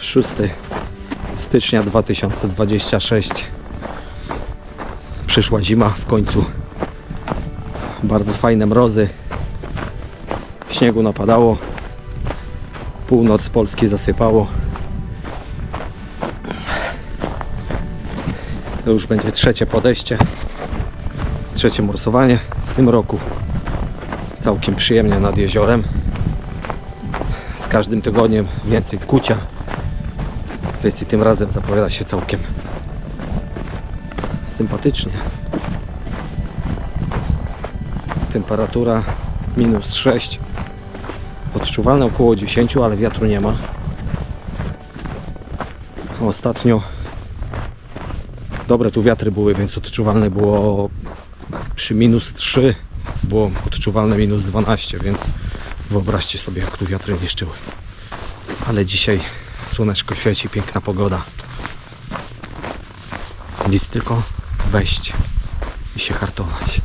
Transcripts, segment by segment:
6 stycznia 2026. Przyszła zima w końcu. Bardzo fajne mrozy. Śniegu napadało. Północ Polski zasypało. To już będzie trzecie podejście. Trzecie morsowanie w tym roku. Całkiem przyjemnie nad jeziorem. Z każdym tygodniem więcej kucia. Więc i tym razem zapowiada się całkiem sympatycznie. Temperatura -6. Odczuwalne około 10, ale wiatru nie ma. Ostatnio dobre tu wiatry były, więc odczuwalne było przy -3. Było odczuwalne -12, więc wyobraźcie sobie, jak tu wiatry niszczyły. Ale dzisiaj słoneczko świeci, piękna pogoda. Nic, tylko wejść i się hartować.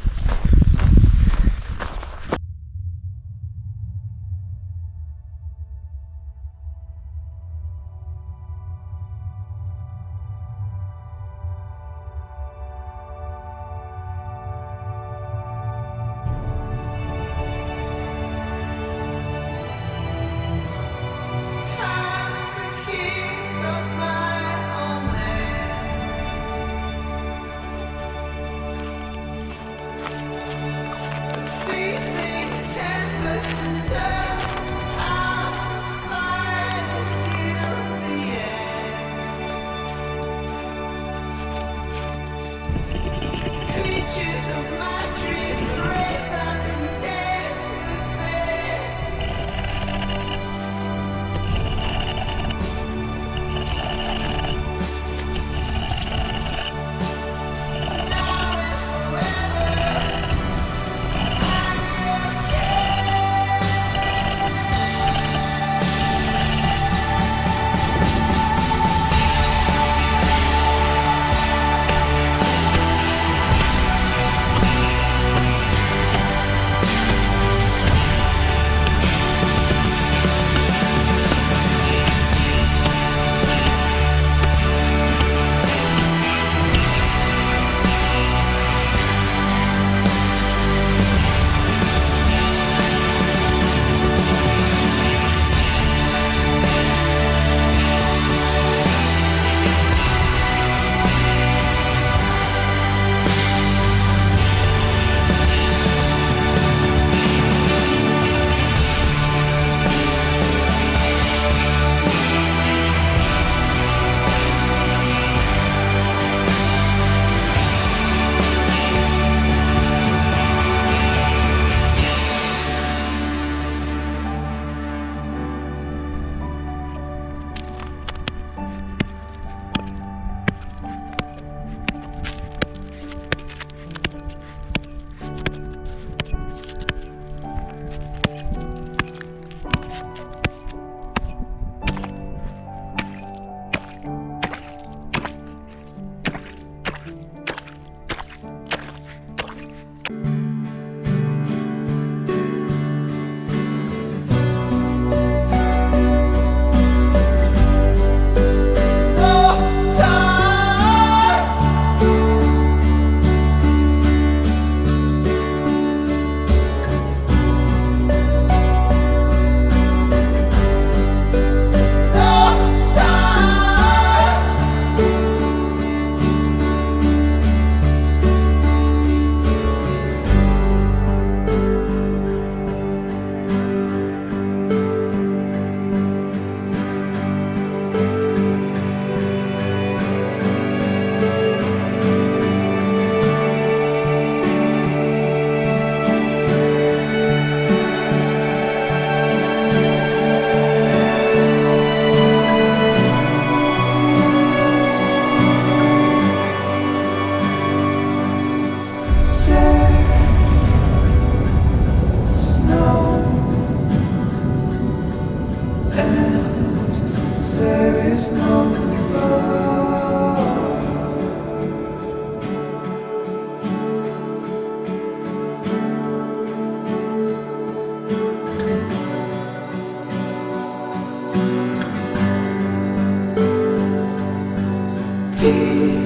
Ci